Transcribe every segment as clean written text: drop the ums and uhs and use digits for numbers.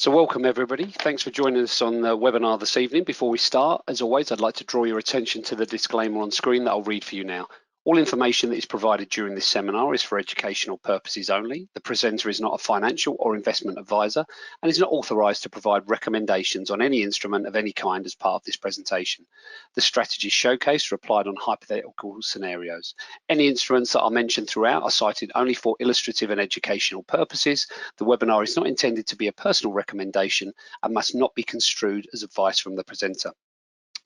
So welcome everybody. Thanks for joining us on the webinar this evening. Before we start, as always, I'd like to draw your attention to the disclaimer on screen that I'll read for you now. All information that is provided during this seminar is for educational purposes only. The presenter is not a financial or investment advisor and is not authorised to provide recommendations on any instrument of any kind as part of this presentation. The strategies showcased are applied on hypothetical scenarios. Any instruments that are mentioned throughout are cited only for illustrative and educational purposes. The webinar is not intended to be a personal recommendation and must not be construed as advice from the presenter.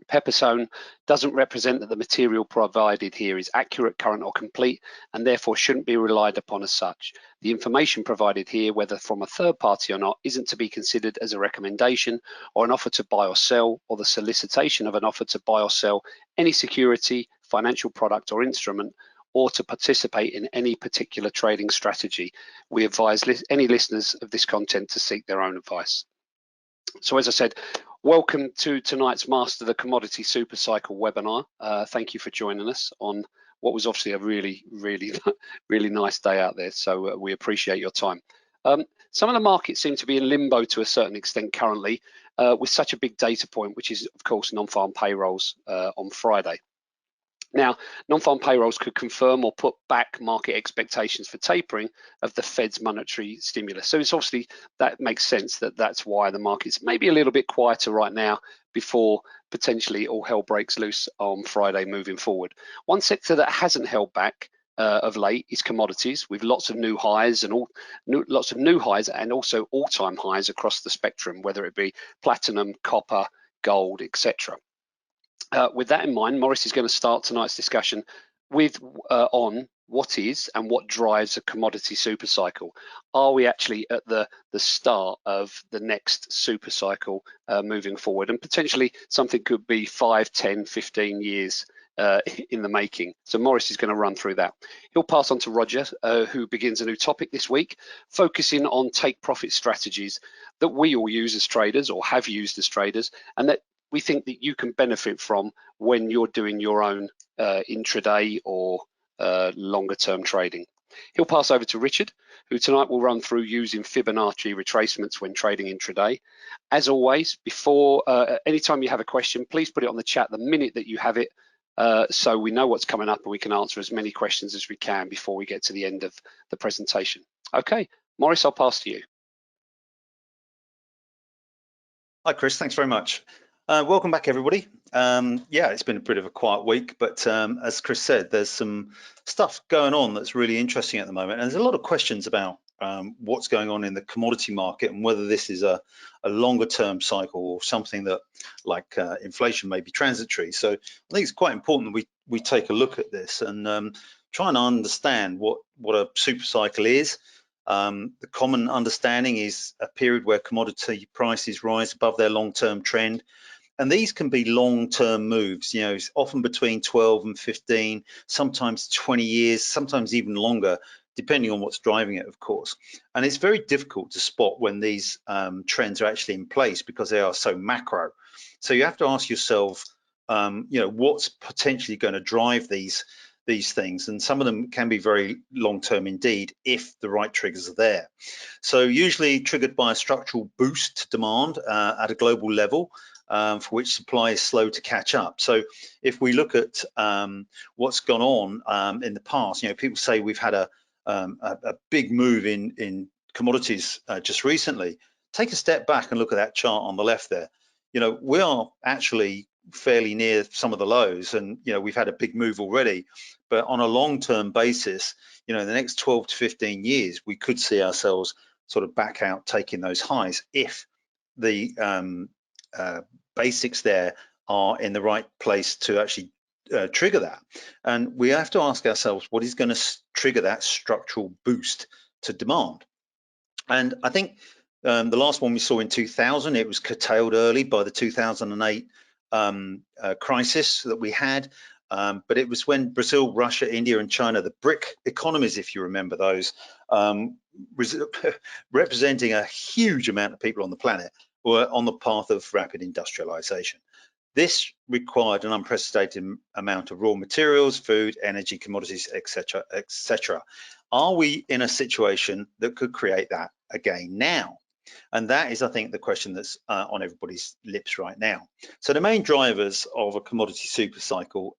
Pepperstone doesn't represent that the material provided here is accurate, current or complete, and therefore shouldn't be relied upon as such. The information provided here, whether from a third party or not, isn't to be considered as a recommendation or an offer to buy or sell, or the solicitation of an offer to buy or sell any security, financial product or instrument, or to participate in any particular trading strategy. We advise any listeners of this content to seek their own advice. So as I said, welcome to tonight's Master the Commodity Super Cycle webinar. Thank you for joining us on what was obviously a really nice day out there. So we appreciate your time. Some of the markets seem to be in limbo to a certain extent currently with such a big data point, which is of course non-farm payrolls on Friday. Now, non-farm payrolls could confirm or put back market expectations for tapering of the Fed's monetary stimulus. So it's obviously, that makes sense that that's why the market's maybe a little bit quieter right now before potentially all hell breaks loose on Friday moving forward. One sector that hasn't held back of late is commodities, with lots of new highs and also all-time highs across the spectrum, whether it be platinum, copper, gold, etc. With that in mind, Maurice is going to start tonight's discussion with on what is and what drives a commodity super cycle. Are we actually at the start of the next super cycle moving forward? And potentially something could be 5, 10, 15 years in the making. So Maurice is going to run through that. He'll pass on to Roger, who begins a new topic this week, focusing on take profit strategies that we all use as traders or have used as traders, and that we think that you can benefit from when you're doing your own intraday or longer term trading. He'll pass over to Richard, who tonight will run through using Fibonacci retracements when trading intraday. As always, before anytime you have a question, please put it on the chat the minute that you have it, so we know what's coming up and we can answer as many questions as we can before we get to the end of the presentation. Okay, Maurice, I'll pass to you. Hi, Chris, thanks very much. Welcome back, everybody. Yeah, it's been a bit of a quiet week, but as Chris said, there's some stuff going on that's really interesting at the moment. And there's a lot of questions about what's going on in the commodity market and whether this is a longer term cycle or something that, like inflation, may be transitory. So I think it's quite important that we take a look at this and try and understand what a super cycle is. The common understanding is a period where commodity prices rise above their long-term trend. And these can be long-term moves, you know, often between 12 and 15, sometimes 20 years, sometimes even longer, depending on what's driving it, of course. And it's very difficult to spot when these trends are actually in place because they are so macro. So you have to ask yourself, you know, what's potentially going to drive these things, and some of them can be very long-term indeed if the right triggers are there. So usually triggered by a structural boost to demand at a global level, for which supply is slow to catch up. So if we look at what's gone on in the past, you know, people say we've had a big move in commodities just recently. Take a step back and look at that chart on the left there. You know, we are actually fairly near some of the lows, and you know, we've had a big move already, but on a long-term basis, you know, in the next 12 to 15 years, we could see ourselves sort of back out taking those highs if the basics there are in the right place to actually trigger that. And we have to ask ourselves, what is going to trigger that structural boost to demand? And I think the last one we saw in 2000, it was curtailed early by the 2008 crisis that we had, but it was when Brazil, Russia, India and China, the BRIC economies, if you remember those, representing a huge amount of people on the planet, were on the path of rapid industrialization. This required an unprecedented amount of raw materials, food, energy, commodities, etc., etc. Are we in a situation that could create that again now? And that is, I think, the question that's on everybody's lips right now. So the main drivers of a commodity super cycle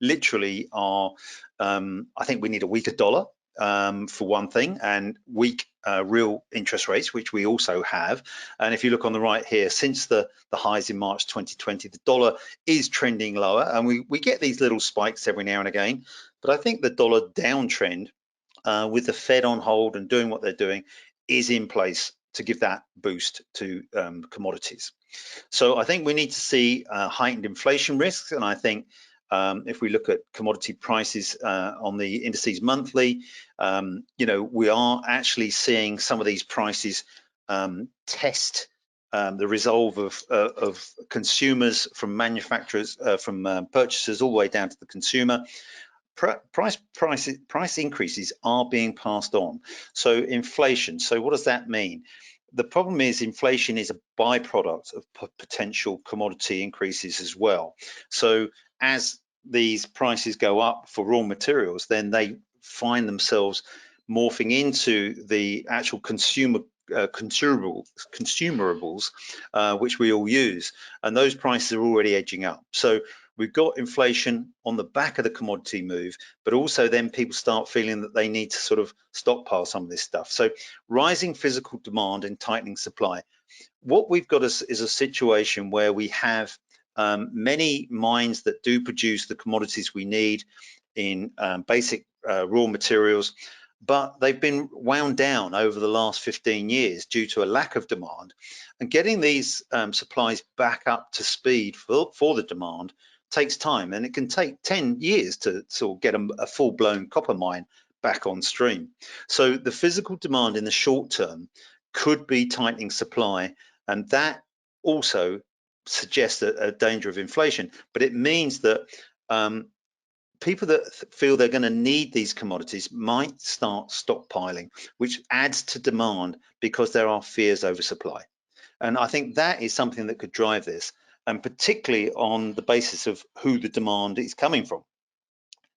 literally are, I think we need a weaker dollar for one thing, and weak real interest rates, which we also have. And if you look on the right here, since the highs in March 2020, the dollar is trending lower, and we get these little spikes every now and again. But I think the dollar downtrend with the Fed on hold and doing what they're doing is in place to give that boost to commodities. So I think we need to see heightened inflation risks, and I think if we look at commodity prices on the indices monthly, we are actually seeing some of these prices test the resolve of consumers from manufacturers, from purchasers all the way down to the consumer. Price increases are being passed on. So inflation, so what does that mean? The problem is inflation is a byproduct of potential commodity increases as well. So as these prices go up for raw materials, then they find themselves morphing into the actual consumerables which we all use, and those prices are already edging up. So we've got inflation on the back of the commodity move, but also then people start feeling that they need to sort of stockpile some of this stuff. So rising physical demand and tightening supply. What we've got is a situation where we have many mines that do produce the commodities we need in basic raw materials, but they've been wound down over the last 15 years due to a lack of demand. And getting these supplies back up to speed for the demand takes time, and it can take 10 years to sort of get a full-blown copper mine back on stream. So the physical demand in the short term could be tightening supply, and that also suggests a danger of inflation. But it means that people that feel they're going to need these commodities might start stockpiling, which adds to demand because there are fears over supply. And I think that is something that could drive this, and particularly on the basis of who the demand is coming from.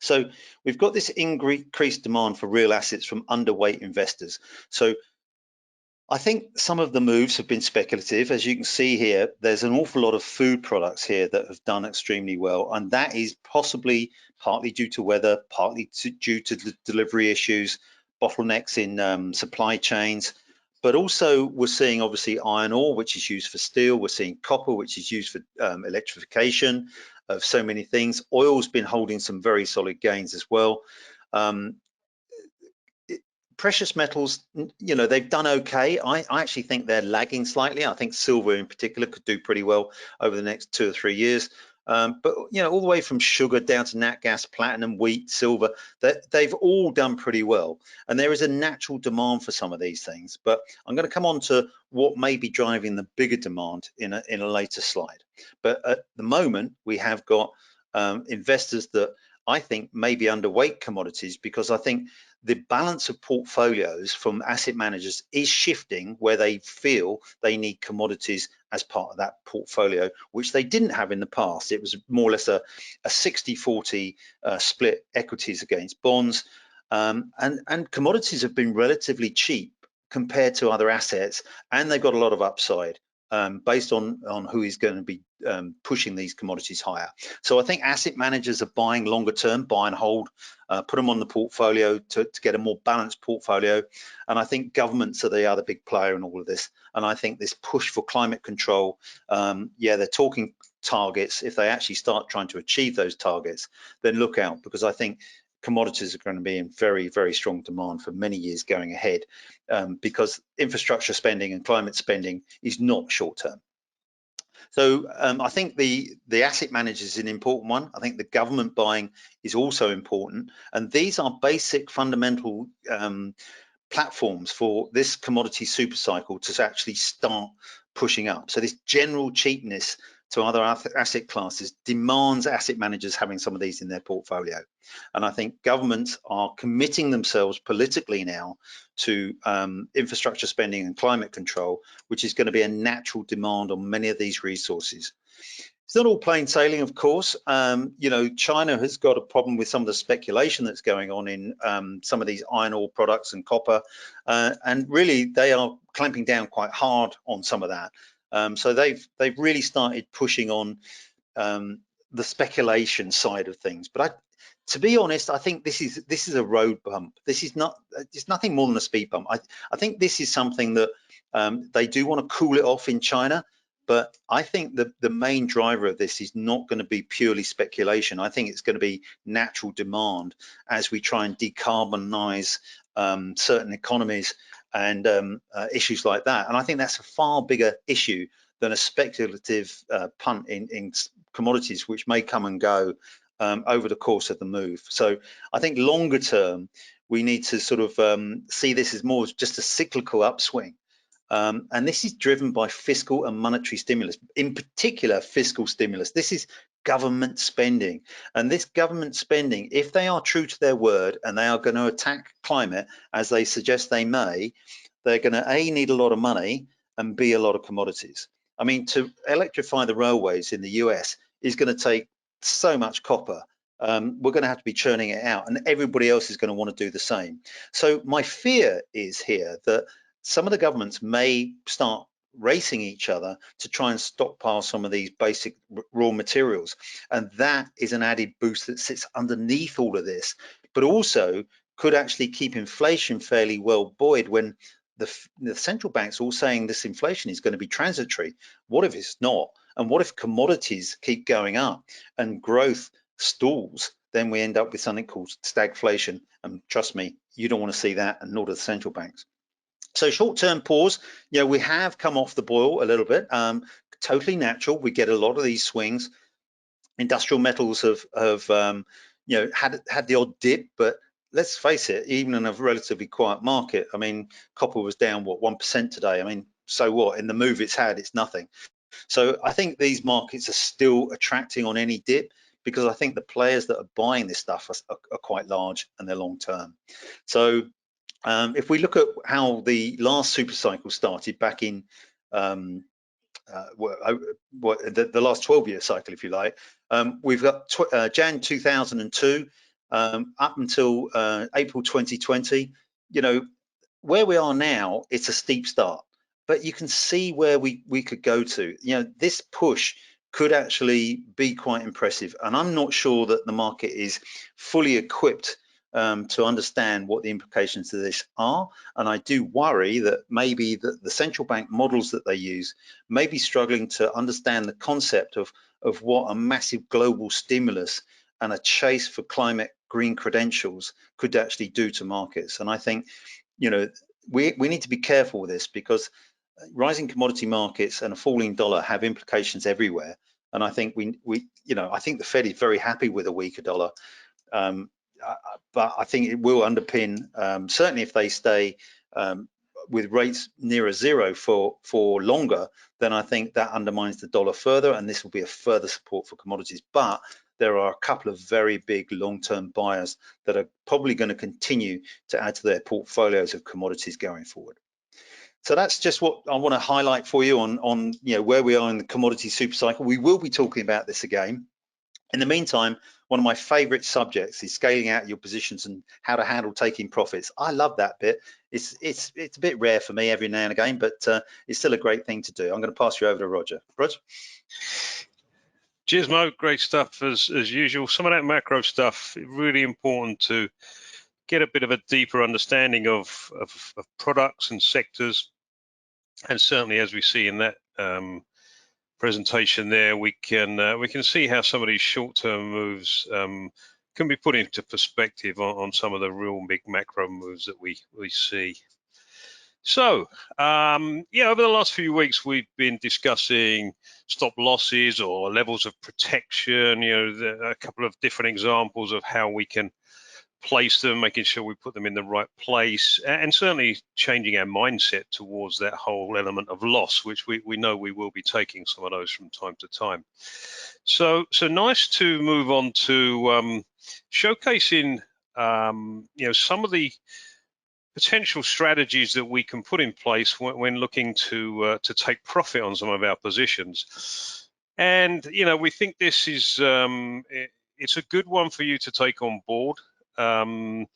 So we've got this increased demand for real assets from underweight investors. So I think some of the moves have been speculative. As you can see here, there's an awful lot of food products here that have done extremely well, and that is possibly partly due to weather, partly due to the delivery issues, bottlenecks in supply chains. But also we're seeing obviously iron ore, which is used for steel. We're seeing copper, which is used for electrification of so many things. Oil's been holding some very solid gains as well. Precious metals, they've done okay. I actually think they're lagging slightly. I think silver in particular could do pretty well over the next 2 or 3 years. But all the way from sugar down to nat gas, platinum, wheat, silver, they've all done pretty well. And there is a natural demand for some of these things. But I'm going to come on to what may be driving the bigger demand in a later slide. But at the moment, we have got investors that I think may be underweight commodities, because I think the balance of portfolios from asset managers is shifting where they feel they need commodities as part of that portfolio, which they didn't have in the past. It was more or less a 60-40 split, equities against bonds, and commodities have been relatively cheap compared to other assets, and they've got a lot of upside based on who is going to be pushing these commodities higher. So I think asset managers are buying longer term, buy and hold, put them on the portfolio to get a more balanced portfolio. And I think governments are the other big player in all of this. And I think this push for climate control, they're talking targets. If they actually start trying to achieve those targets, then look out, because I think commodities are going to be in very, very strong demand for many years going ahead, because infrastructure spending and climate spending is not short term. So I think the asset manager is an important one. I think the government buying is also important. And these are basic fundamental platforms for this commodity super cycle to actually start pushing up. So this general cheapness to other asset classes demands asset managers having some of these in their portfolio. And I think governments are committing themselves politically now to infrastructure spending and climate control, which is going to be a natural demand on many of these resources. It's not all plain sailing, of course. You know, China has got a problem with some of the speculation that's going on in some of these iron ore products and copper, and really they are clamping down quite hard on some of that. So they've really started pushing on the speculation side of things. But to be honest, I think this is a road bump. This is not, it's nothing more than a speed bump. I think this is something that they do want to cool it off in China. But I think the main driver of this is not going to be purely speculation. I think it's going to be natural demand as we try and decarbonize certain economies and issues like that. And I think that's a far bigger issue than a speculative punt in commodities, which may come and go over the course of the move. So I think longer term, we need to sort of see this as more just a cyclical upswing. And this is driven by fiscal and monetary stimulus, in particular fiscal stimulus. This is government spending. And this government spending, if they are true to their word and they are going to attack climate, as they suggest they may, they're going to A, need a lot of money, and B, a lot of commodities. I mean, to electrify the railways in the US is going to take so much copper. We're going to have to be churning it out, and everybody else is going to want to do the same. So my fear is here that some of the governments may start racing each other to try and stockpile some of these basic raw materials. And that is an added boost that sits underneath all of this, but also could actually keep inflation fairly well buoyed when the central banks all saying this inflation is going to be transitory. What if it's not? And what if commodities keep going up and growth stalls? Then we end up with something called stagflation. And trust me, you don't want to see that, and nor do the central banks. So short-term pause, you know, we have come off the boil a little bit, totally natural. We get a lot of these swings. Industrial metals have you know, had the odd dip, but let's face it, even in a relatively quiet market, I mean, copper was down, what, 1% today? I mean, so what? In the move it's had, it's nothing. So I think these markets are still attracting on any dip, because I think the players that are buying this stuff are quite large and they're long term. So if we look at how the last super cycle started back in the last 12-year cycle, if you like, we've got Jan 2002 up until April 2020. You know, where we are now, it's a steep start, but you can see where we could go to. You know, this push could actually be quite impressive, and I'm not sure that the market is fully equipped to understand what the implications of this are. And I do worry that maybe the central bank models that they use may be struggling to understand the concept of what a massive global stimulus and a chase for climate green credentials could actually do to markets. And I think, you know, we need to be careful with this, because rising commodity markets and a falling dollar have implications everywhere. And I think we you know, I think the Fed is very happy with a weaker dollar. But I think it will underpin, certainly if they stay with rates nearer zero for longer, then I think that undermines the dollar further, and this will be a further support for commodities. But there are a couple of very big long-term buyers that are probably going to continue to add to their portfolios of commodities going forward. So that's just what I want to highlight for you on you know, where we are in the commodity super cycle. We will be talking about this again. In the meantime, one of my favorite subjects is scaling out your positions and how to handle taking profits. I love that bit. It's a bit rare for me every now and again, but it's still a great thing to do. I'm going to pass you over to Roger. Roger? Cheers, Mo. Great stuff as usual. Some of that macro stuff, really important to get a bit of a deeper understanding of products and sectors. And certainly, as we see in that presentation there, we can see how some of these short-term moves can be put into perspective on some of the real big macro moves that we see. So yeah, over the last few weeks we've been discussing stop losses or levels of protection. You know, a couple of different examples of how we can place them, making sure we put them in the right place, and certainly changing our mindset towards that whole element of loss, which we know we will be taking some of those from time to time. So nice to move on to showcasing you know, some of the potential strategies that we can put in place when looking to take profit on some of our positions. And we think this is it's a good one for you to take on board. And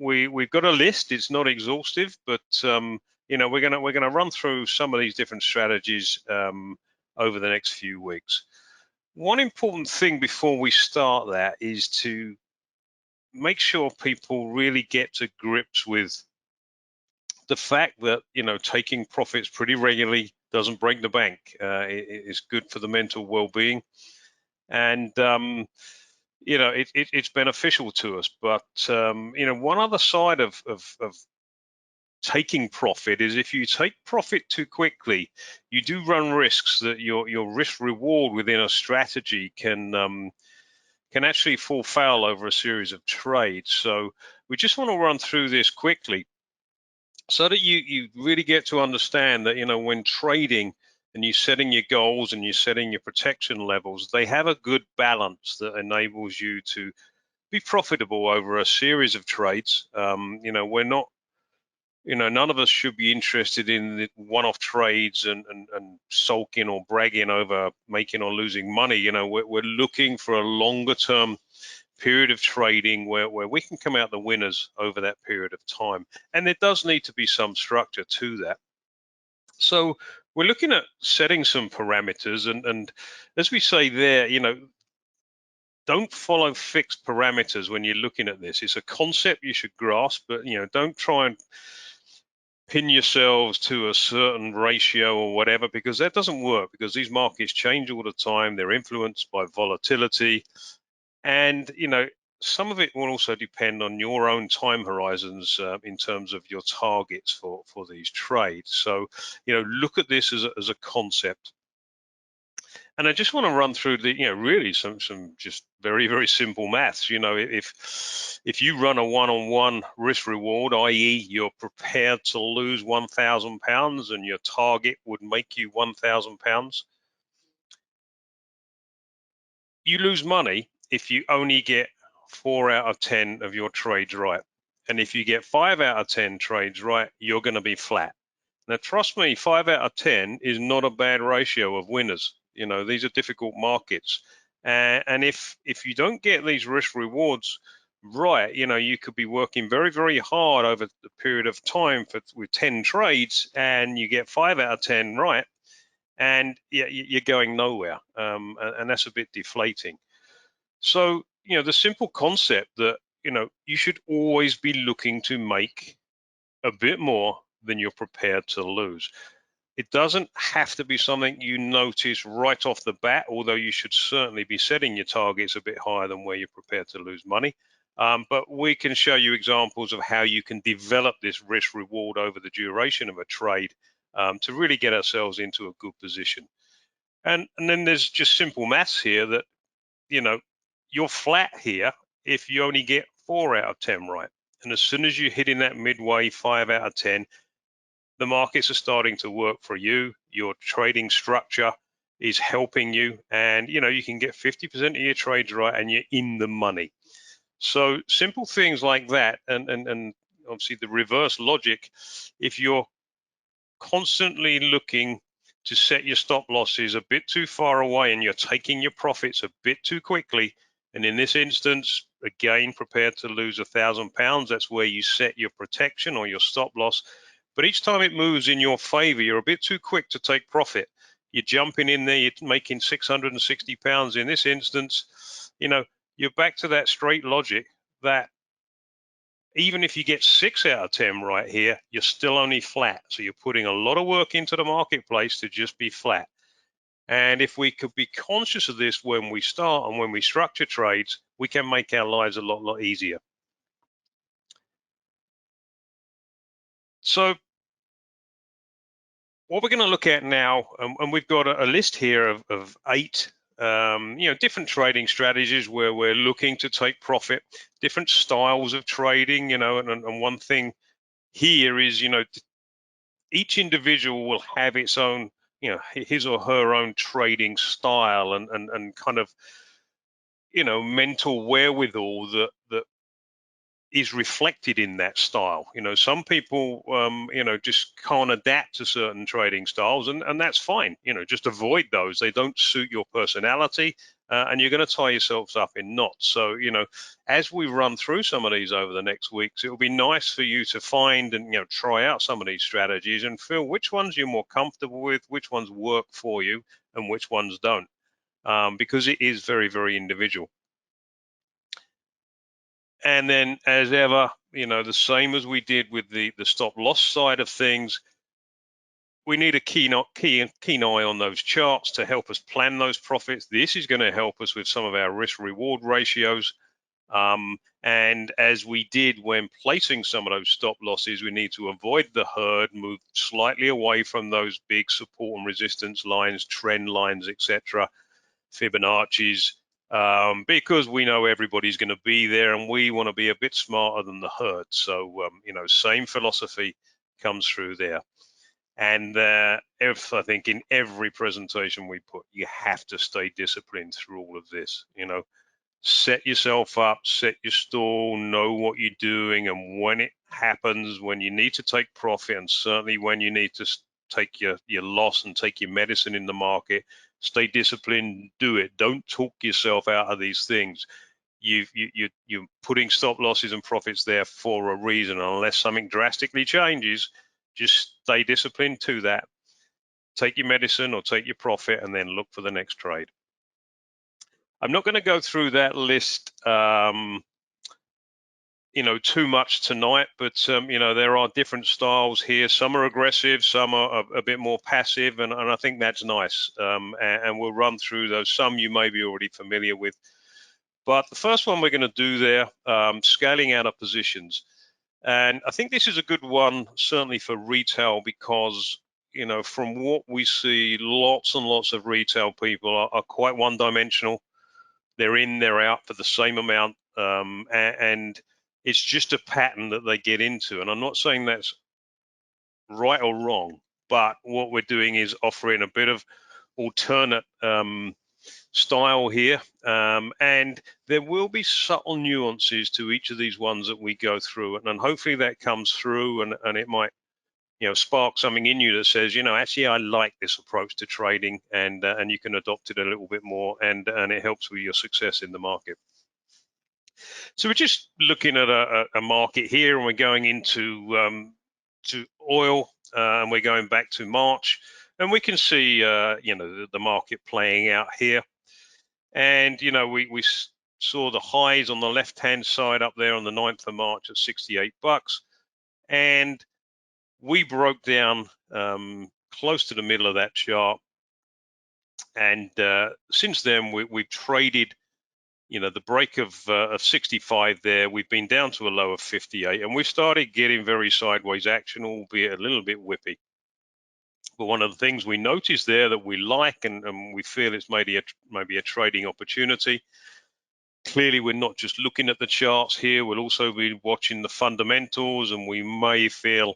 we've got a list. It's not exhaustive, but we're gonna run through some of these different strategies over the next few weeks. One important thing before we start that is to make sure people really get to grips with the fact that taking profits pretty regularly doesn't break the bank. It's good for the mental well-being, and it's beneficial to us. But one other side of taking profit is if you take profit too quickly, you do run risks that your risk reward within a strategy can actually fall foul over a series of trades. So we just want to run through this quickly so that you really get to understand that when trading and you're setting your goals and you're setting your protection levels, they have a good balance that enables you to be profitable over a series of trades. We're not, none of us should be interested in the one-off trades and sulking or bragging over making or losing money. We're looking for a longer-term period of trading where we can come out the winners over that period of time. And there does need to be some structure to that. So we're looking at setting some parameters, and as we say there, don't follow fixed parameters when you're looking at this. It's a concept you should grasp, but don't try and pin yourselves to a certain ratio or whatever, because that doesn't work, because these markets change all the time. They're influenced by volatility, and some of it will also depend on your own time horizons in terms of your targets for these trades. So look at this as a concept. And I just want to run through the, really some just very, very simple maths. If you run a one-on-one risk reward, i.e. you're prepared to lose £1,000 and your target would make you £1,000, you lose money if you only get 4 out of 10 of your trades right. And if you get 5 out of 10 trades right, you're going to be flat. Now, trust me, 5 out of 10 is not a bad ratio of winners. These are difficult markets. And if you don't get these risk rewards right, you could be working very, very hard over the period of time with 10 trades, and you get 5 out of 10 right, and you're going nowhere. And that's a bit deflating. So, the simple concept that, you should always be looking to make a bit more than you're prepared to lose. It doesn't have to be something you notice right off the bat, although you should certainly be setting your targets a bit higher than where you're prepared to lose money. But we can show you examples of how you can develop this risk reward over the duration of a trade to really get ourselves into a good position. And then there's just simple maths here that, you're flat here if you only get 4 out of 10 right. And as soon as you're hitting that midway 5 out of 10, the markets are starting to work for you. Your trading structure is helping you, and you can get 50% of your trades right and you're in the money. So simple things like that, and obviously the reverse logic, if you're constantly looking to set your stop losses a bit too far away and you're taking your profits a bit too quickly, and in this instance, again, prepared to lose £1,000, that's where you set your protection or your stop loss. But each time it moves in your favor, you're a bit too quick to take profit. You're jumping in there, you're making £660 in this instance. You're back to that straight logic that even if you get 6 out of 10 right here, you're still only flat. So you're putting a lot of work into the marketplace to just be flat. And if we could be conscious of this when we start and when we structure trades, we can make our lives a lot easier. So what we're going to look at now, and we've got a list here of 8 different trading strategies where we're looking to take profit, different styles of trading, and one thing here is, each individual will have its own, his or her own trading style and kind of, mental wherewithal that is reflected in that style. You know, some people, you know, just can't adapt to certain trading styles, and that's fine. You know, just avoid those. They don't suit your personality, and you're going to tie yourselves up in knots. So, you know, as we run through some of these over the next weeks, it will be nice for you to find and, you know, try out some of these strategies and feel which ones you're more comfortable with, which ones work for you, and which ones don't, because it is very, very individual. And then, as ever, you know, the same as we did with the stop loss side of things, we need a keen eye on those charts to help us plan those profits. This is going to help us with some of our risk reward ratios. And as we did when placing some of those stop losses, we need to avoid the herd, move slightly away from those big support and resistance lines, trend lines, etc., Fibonacci's, because we know everybody's going to be there and we want to be a bit smarter than the herd. So, you know, same philosophy comes through there. And if I think in every presentation we put, you have to stay disciplined through all of this. You know, set yourself up, set your stall, know what you're doing, and when it happens, when you need to take profit, and certainly when you need to take your loss and take your medicine in the market, stay disciplined, do it. Don't talk yourself out of these things. You're putting stop losses and profits there for a reason. Unless something drastically changes, just stay disciplined to that. Take your medicine or take your profit and then look for the next trade. I'm not going to go through that list, you know, too much tonight, but you know, there are different styles here. Some are aggressive, some are a bit more passive, and I think that's nice. And we'll run through those. Some you may be already familiar with, but the first one we're going to do there, scaling out of positions. And I think this is a good one, certainly for retail, because, you know, from what we see, lots and lots of retail people are quite one-dimensional. They're in, they're out for the same amount, and it's just a pattern that they get into. And I'm not saying that's right or wrong, but what we're doing is offering a bit of alternate style here, and there will be subtle nuances to each of these ones that we go through, and hopefully that comes through, and it might, you know, spark something in you that says, you know, actually I like this approach to trading, and you can adopt it a little bit more, and it helps with your success in the market. So we're just looking at a market here, and we're going into to oil, and we're going back to March, and we can see you know, the market playing out here. And, you know, we saw the highs on the left-hand side up there on the 9th of March at 68 bucks. And we broke down close to the middle of that chart. And since then, we've traded, you know, the break of 65 there. We've been down to a low of 58. And we've started getting very sideways action, albeit a little bit whippy. But one of the things we noticed there that we like, and we feel it's maybe a trading opportunity. Clearly, we're not just looking at the charts here. We'll also be watching the fundamentals, and we may feel,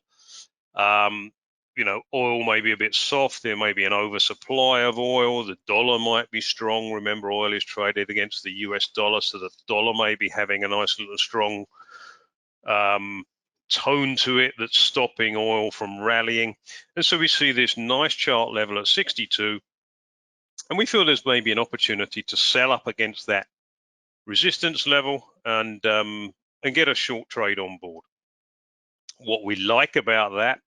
you know, oil may be a bit soft. There may be an oversupply of oil. The dollar might be strong. Remember, oil is traded against the US dollar, so the dollar may be having a nice little strong tone to it that's stopping oil from rallying. And so we see this nice chart level at 62, and we feel there's maybe an opportunity to sell up against that resistance level and get a short trade on board. What we like about that,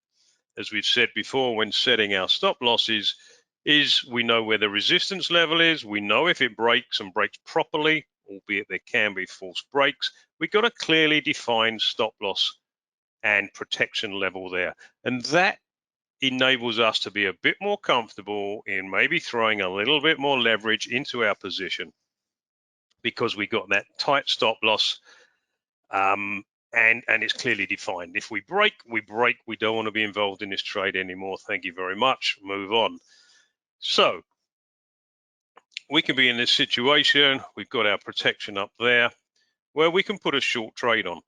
as we've said before when setting our stop losses, is we know where the resistance level is. We know if it breaks and breaks properly, albeit there can be false breaks. We've got a clearly defined stop loss and protection level there. And that enables us to be a bit more comfortable in maybe throwing a little bit more leverage into our position, because we got that tight stop loss, and it's clearly defined. If we break, we break. We don't want to be involved in this trade anymore. Thank you very much. Move on. So we can be in this situation. We've got our protection up there where we can put a short trade on.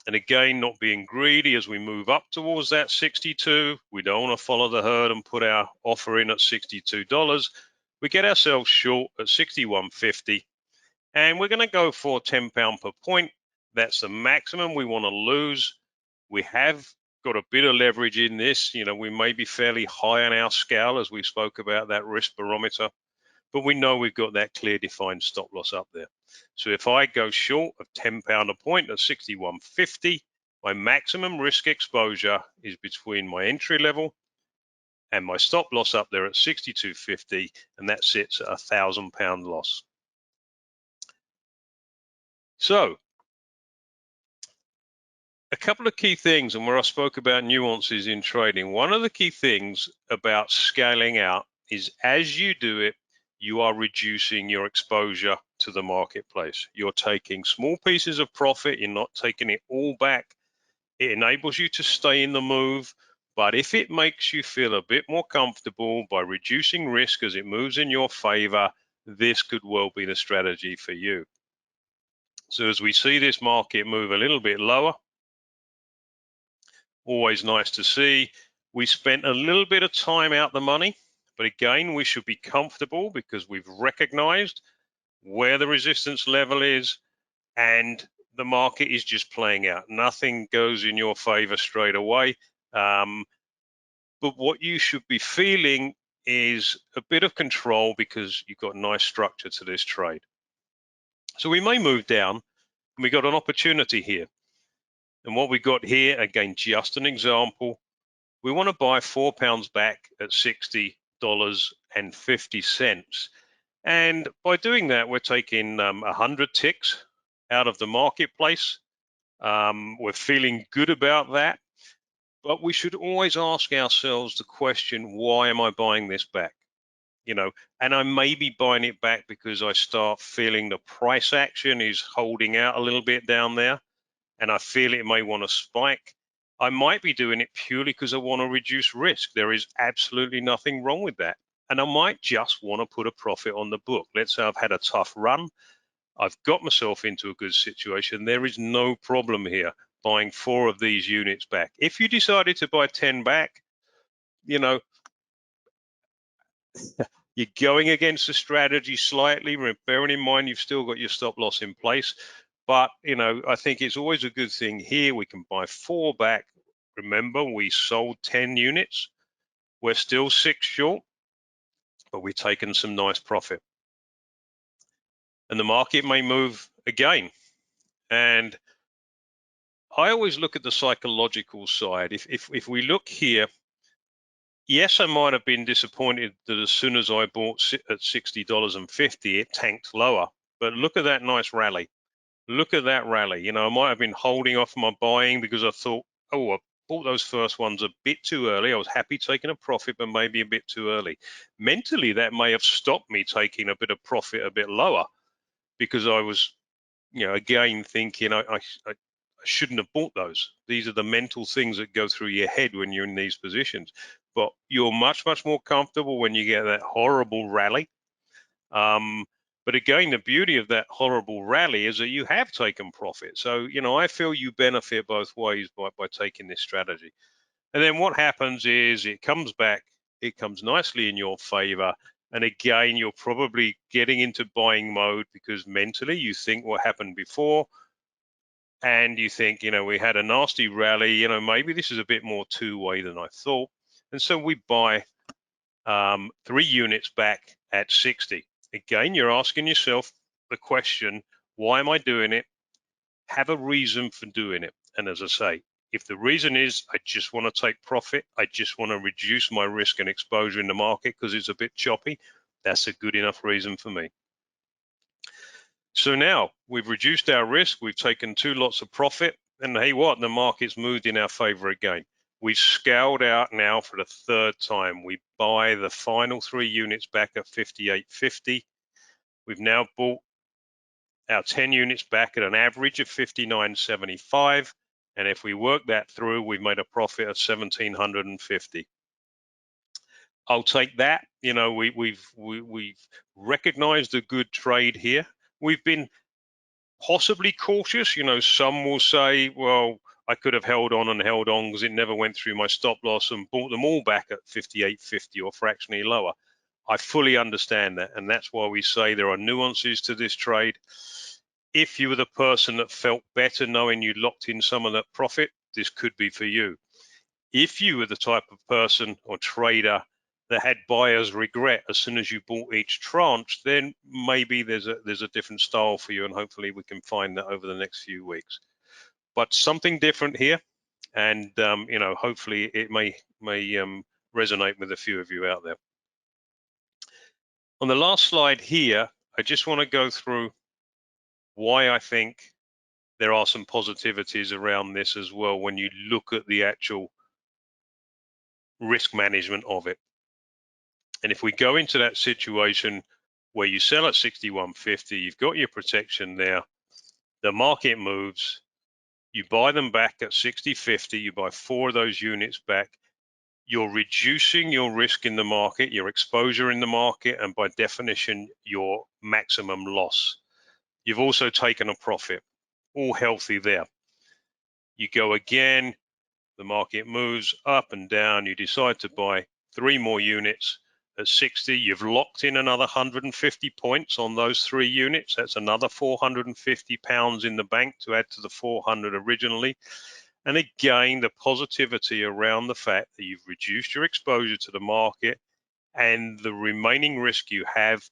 And again, not being greedy as we move up towards that 62. We don't want to follow the herd and put our offer in at $62. We get ourselves short at 61.50. And we're going to go for £10 per point. That's the maximum we want to lose. We have got a bit of leverage in this. You know, we may be fairly high on our scale as we spoke about that risk barometer, but we know we've got that clear defined stop loss up there. So if I go short of £10 a point at 61.50, my maximum risk exposure is between my entry level and my stop loss up there at 62.50, and that sits at £1,000 loss. So a couple of key things, and where I spoke about nuances in trading, one of the key things about scaling out is as you do it, you are reducing your exposure to the marketplace. You're taking small pieces of profit, you're not taking it all back. It enables you to stay in the move, but if it makes you feel a bit more comfortable by reducing risk as it moves in your favor, this could well be the strategy for you. So as we see this market move a little bit lower, always nice to see. We spent a little bit of time out the money, but again, we should be comfortable because we've recognized where the resistance level is and the market is just playing out. Nothing goes in your favor straight away. But what you should be feeling is a bit of control because you've got nice structure to this trade. So we may move down, and we got an opportunity here. And what we got here, again, just an example, we want to buy £4 back at $60.50. And by doing that, we're taking 100 ticks out of the marketplace. We're feeling good about that. But we should always ask ourselves the question, why am I buying this back? You know, and I may be buying it back because I start feeling the price action is holding out a little bit down there, and I feel it may want to spike. I might be doing it purely because I want to reduce risk. There is absolutely nothing wrong with that. And I might just want to put a profit on the book. Let's say I've had a tough run. I've got myself into a good situation. There is no problem here buying 4 of these units back. If you decided to buy 10 back, you know, you're going against the strategy slightly, bearing in mind you've still got your stop loss in place. But, you know, I think it's always a good thing here. We can buy 4 back. Remember, we sold 10 units. We're still 6 short, but we've taken some nice profit. And the market may move again. And I always look at the psychological side. If we look here, yes, I might have been disappointed that as soon as I bought at $60.50, it tanked lower. But look at that nice rally. Look at that rally. You know, I might have been holding off my buying because I thought, oh, I bought those first ones a bit too early. I was happy taking a profit, but maybe a bit too early. Mentally, that may have stopped me taking a bit of profit a bit lower because I was, you know, again thinking I shouldn't have bought those. These are the mental things that go through your head when you're in these positions. But you're much more comfortable when you get that horrible rally. But again, the beauty of that horrible rally is that you have taken profit. So, you know, I feel you benefit both ways by taking this strategy. And then what happens is it comes back, it comes nicely in your favor. And again, you're probably getting into buying mode because mentally you think what happened before. And you think, you know, we had a nasty rally, you know, maybe this is a bit more two-way than I thought. And so we buy 3 units back at 60. Again, you're asking yourself the question, why am I doing it? Have a reason for doing it. And as I say, if the reason is I just want to take profit, I just want to reduce my risk and exposure in the market because it's a bit choppy, that's a good enough reason for me. So now we've reduced our risk, we've taken 2 lots of profit, and hey what, the market's moved in our favor again. We've scaled out now for the 3rd time. We buy the final 3 units back at 58.50. We've now bought our 10 units back at an average of 59.75. And if we work that through, we've made a profit of 1,750. I'll take that. You know, we've recognized a good trade here. We've been possibly cautious. You know, some will say, well, I could have held on because it never went through my stop loss and bought them all back at 58.50 or fractionally lower. I fully understand that, and that's why we say there are nuances to this trade. If you were the person that felt better knowing you locked in some of that profit, this could be for you. If you were the type of person or trader that had buyer's regret as soon as you bought each tranche, then maybe there's a different style for you, and hopefully we can find that over the next few weeks. But something different here, and you know, hopefully it may resonate with a few of you out there. On the last slide here, I just want to go through why I think there are some positivities around this as well when you look at the actual risk management of it. And if we go into that situation where you sell at 61.50, you've got your protection there, the market moves, you buy them back at 60.50, you buy 4 of those units back, you're reducing your risk in the market, your exposure in the market, and by definition, your maximum loss. You've also taken a profit, all healthy there. You go again, the market moves up and down, you decide to buy 3 more units at 60, you've locked in another 150 points on those 3 units. That's another 450 pounds in the bank to add to the 400 originally. And again, the positivity around the fact that you've reduced your exposure to the market, and the remaining risk you have,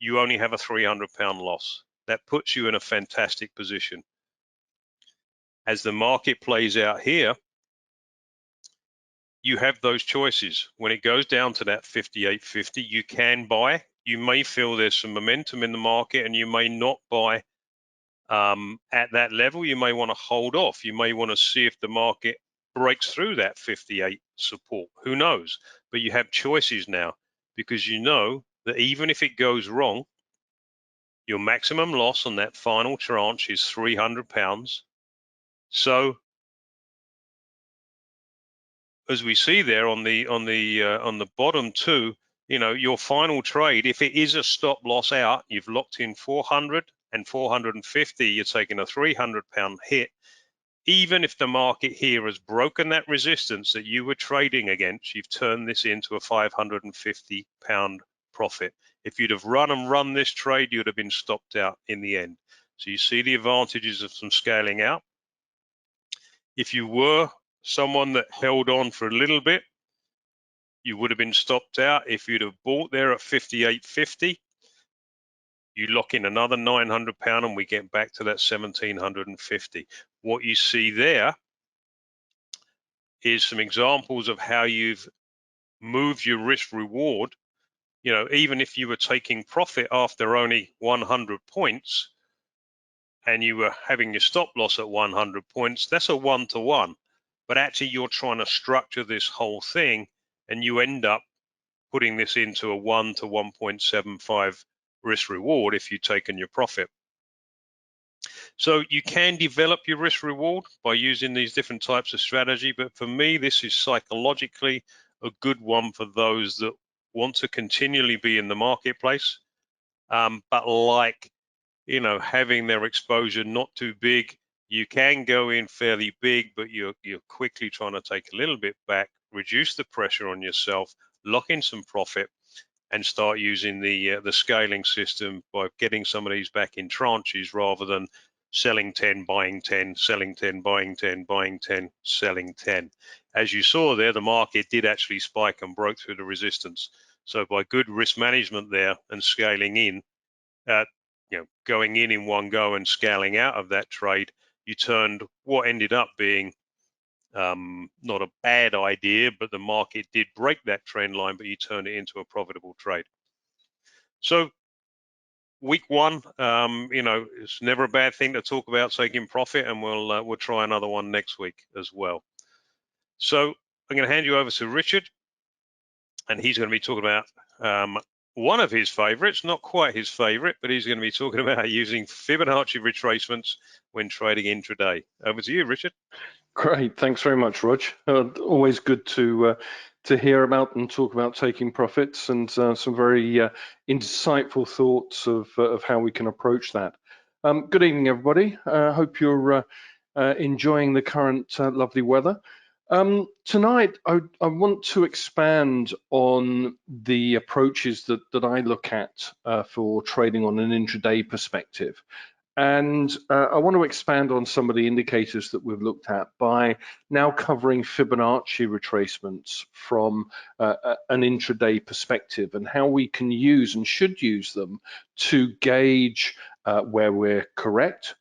you only have a 300 pound loss. That puts you in a fantastic position. As the market plays out here, you have those choices. When it goes down to that 58.50, you can buy. You may feel there's some momentum in the market and you may not buy at that level. You may want to hold off. You may want to see if the market breaks through that 58 support. Who knows? But you have choices now, because you know that even if it goes wrong, your maximum loss on that final tranche is 300 pounds. So as we see there on the bottom two, you know, your final trade, if it is a stop loss out, you've locked in 400 and 450, you're taking a 300 pound hit. Even if the market here has broken that resistance that you were trading against, you've turned this into a 550 pound profit. If you'd have run this trade, you'd have been stopped out in the end. So you see the advantages of some scaling out. If you were someone that held on for a little bit, you would have been stopped out. If you'd have bought there at 58.50, you lock in another 900 pound and we get back to that 1750. What you see there is some examples of how you've moved your risk reward. You know, even if you were taking profit after only 100 points and you were having your stop loss at 100 points, that's a 1-to-1. But actually you're trying to structure this whole thing and you end up putting this into a 1 to 1.75 risk reward if you've taken your profit. So you can develop your risk reward by using these different types of strategy, but for me, this is psychologically a good one for those that want to continually be in the marketplace, but like, you know, having their exposure not too big. You can go in fairly big, but you're quickly trying to take a little bit back, reduce the pressure on yourself, lock in some profit, and start using the scaling system by getting some of these back in tranches rather than selling 10, buying 10, selling 10, buying 10, buying 10, selling 10. As you saw there, the market did actually spike and broke through the resistance. So by good risk management there and scaling in, you know, going in one go and scaling out of that trade, you turned what ended up being not a bad idea, but the market did break that trend line, but you turned it into a profitable trade. So week one, you know, it's never a bad thing to talk about taking profit, and we'll try another one next week as well. So I'm going to hand you over to Richard, and he's going to be talking about one of his favorites, not quite his favorite, but he's going to be talking about using Fibonacci retracements when trading intraday. Over to you, Richard. Great, thanks very much, Rog. Always good to hear about and talk about taking profits, and some very insightful thoughts of how we can approach that. Good evening, everybody. Hope you're enjoying the current lovely weather. Tonight, I want to expand on the approaches that I look at for trading on an intraday perspective. And I want to expand on some of the indicators that we've looked at by now covering Fibonacci retracements from an intraday perspective, and how we can use and should use them to gauge where we're correct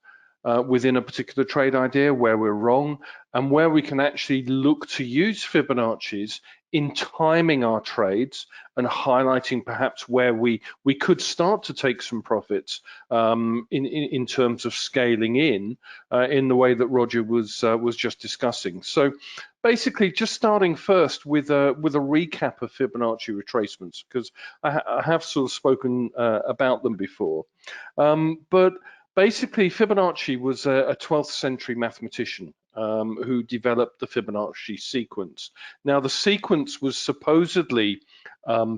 within a particular trade idea, where we're wrong, and where we can actually look to use Fibonacci's in timing our trades and highlighting perhaps where we could start to take some profits in terms of scaling in the way that Roger was just discussing. So basically, just starting first with a recap of Fibonacci retracements, because I have sort of spoken about them before, but basically, Fibonacci was a 12th century mathematician who developed the Fibonacci sequence. Now, the sequence was supposedly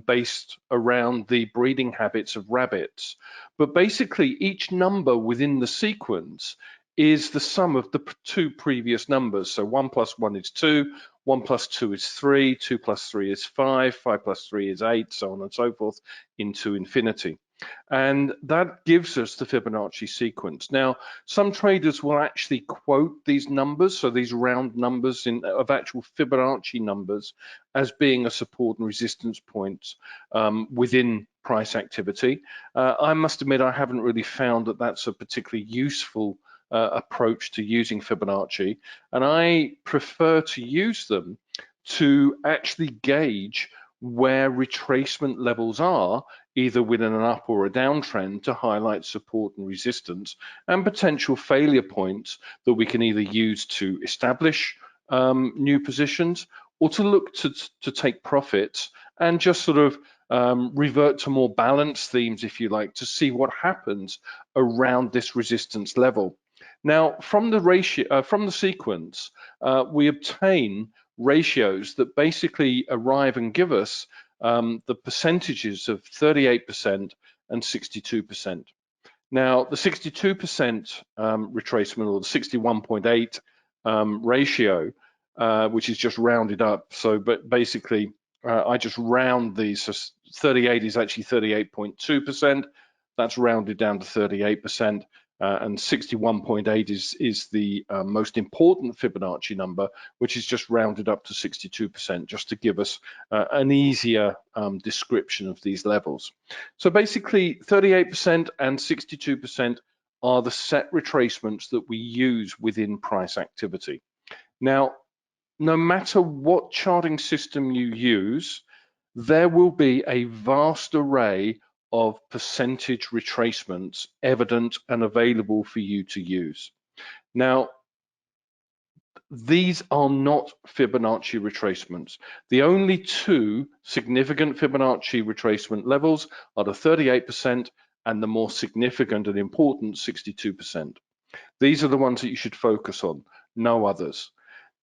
based around the breeding habits of rabbits, but basically each number within the sequence is the sum of the two previous numbers. So 1 + 1 is 2, 1 + 2 is 3, 2 + 3 is 5, 5 + 3 is 8, so on and so forth into infinity. And that gives us the Fibonacci sequence. Now, some traders will actually quote these numbers, so these round numbers of actual Fibonacci numbers, as being a support and resistance points within price activity. I must admit, I haven't really found that that's a particularly useful approach to using Fibonacci, and I prefer to use them to actually gauge where retracement levels are, either within an up or a downtrend, to highlight support and resistance and potential failure points that we can either use to establish new positions or to look to take profits and just sort of revert to more balanced themes, if you like, to see what happens around this resistance level. Now, from the sequence, we obtain ratios that basically arrive and give us the percentages of 38% and 62%. Now, the 62% retracement, or the 61.8 ratio, which is just rounded up. So, but basically, I just round these. So 38 is actually 38.2%. That's rounded down to 38%. And 61.8 is the most important Fibonacci number, which is just rounded up to 62%, just to give us an easier description of these levels. So basically, 38% and 62% are the set retracements that we use within price activity. Now, no matter what charting system you use, there will be a vast array of percentage retracements evident and available for you to use. Now, these are not Fibonacci retracements. The only two significant Fibonacci retracement levels are the 38% and the more significant and important 62%. These are the ones that you should focus on, no others.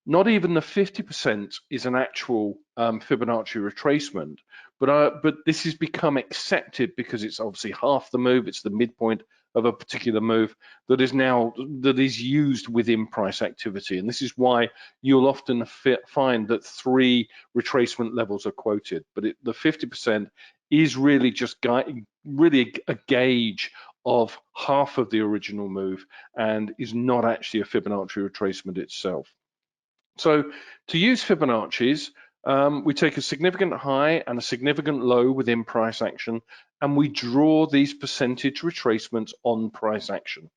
Not even the 50% is an actual Fibonacci retracement, but this has become accepted because it's obviously half the move, it's the midpoint of a particular move that is used within price activity. And this is why you'll often find that 3 retracement levels are quoted, but the 50% is really just a gauge of half of the original move and is not actually a Fibonacci retracement itself. So to use Fibonacci's, we take a significant high and a significant low within price action, and we draw these percentage retracements on price action.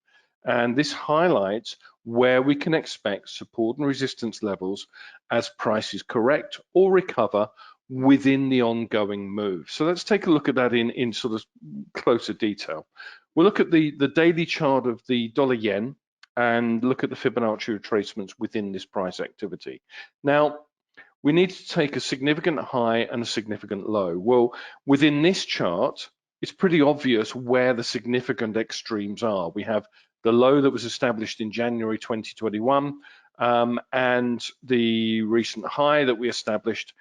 And this highlights where we can expect support and resistance levels as prices correct or recover within the ongoing move. So let's take a look at that in sort of closer detail. We'll look at the daily chart of the dollar-yen and look at the Fibonacci retracements within this price activity. Now, we need to take a significant high and a significant low. Well, within this chart, it's pretty obvious where the significant extremes are. We have the low that was established in January 2021 and the recent high that we established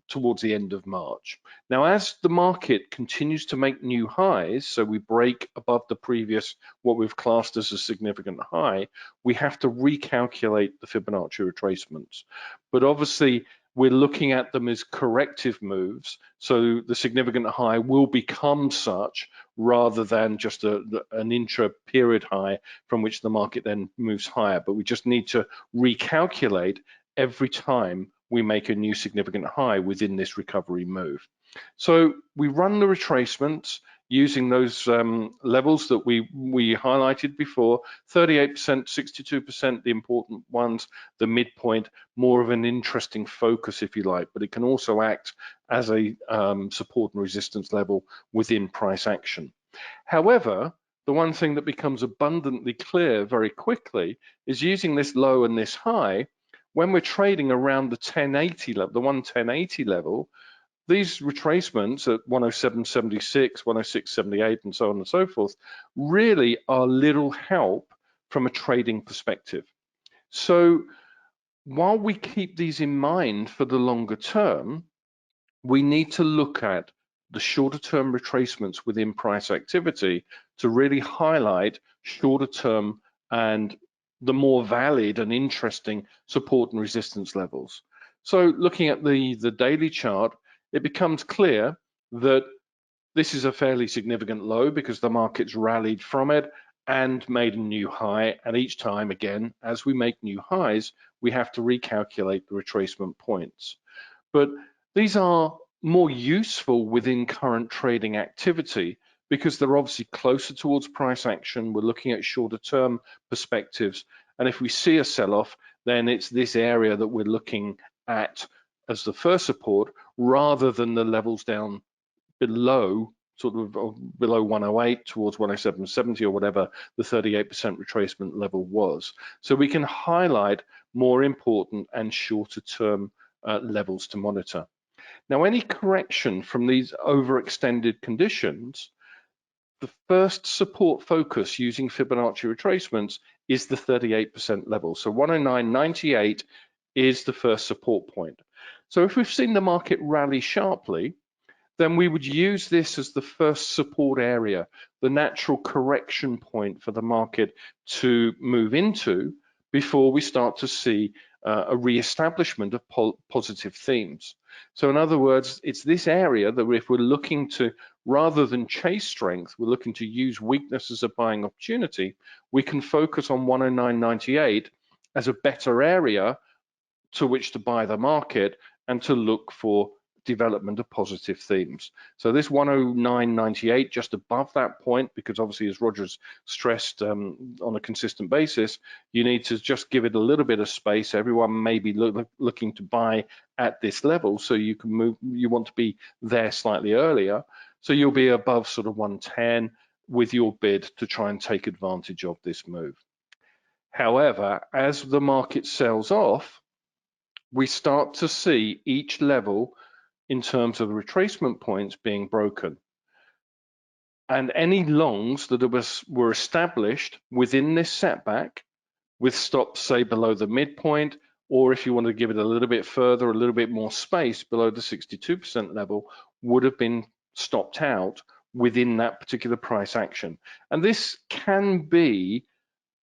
towards the end of March. Now, as the market continues to make new highs, so we break above the previous, what we've classed as a significant high, we have to recalculate the Fibonacci retracements. But obviously, we're looking at them as corrective moves. So the significant high will become such rather than just an intra-period high from which the market then moves higher. But we just need to recalculate every time we make a new significant high within this recovery move. So we run the retracements using those levels that we highlighted before, 38%, 62%, the important ones, the midpoint, more of an interesting focus, if you like, but it can also act as a support and resistance level within price action. However, the one thing that becomes abundantly clear very quickly is using this low and this high, when we're trading around the 1080 level, the 11080 level, these retracements at 107.76, 106.78, and so on and so forth, really are little help from a trading perspective. So while we keep these in mind for the longer term, we need to look at the shorter term retracements within price activity to really highlight shorter term and the more valid and interesting support and resistance levels. So looking at the daily chart, it becomes clear that this is a fairly significant low because the market's rallied from it and made a new high. And each time, again, as we make new highs, we have to recalculate the retracement points. But these are more useful within current trading activity because they're obviously closer towards price action. We're looking at shorter term perspectives. And if we see a sell-off, then it's this area that we're looking at as the first support rather than the levels down below, sort of below 108 towards 107.70 or whatever the 38% retracement level was. So we can highlight more important and shorter term levels to monitor. Now, any correction from these overextended conditions, the first support focus using Fibonacci retracements is the 38% level. So 109.98 is the first support point. So if we've seen the market rally sharply, then we would use this as the first support area, the natural correction point for the market to move into before we start to see a re-establishment of positive themes. So in other words, it's this area that if we're looking to, rather than chase strength, we're looking to use weakness as a buying opportunity, we can focus on 109.98 as a better area to which to buy the market and to look for development of positive themes. So this 109.98 just above that point, because obviously as Roger's stressed on a consistent basis, you need to just give it a little bit of space. Everyone may be looking to buy at this level, so you can move, you want to be there slightly earlier. So you'll be above sort of 110 with your bid to try and take advantage of this move. However, as the market sells off, we start to see each level in terms of the retracement points being broken. And any longs that were established within this setback with stops, say, below the midpoint, or if you want to give it a little bit further, a little bit more space below the 62% level, would have been stopped out within that particular price action. And this can be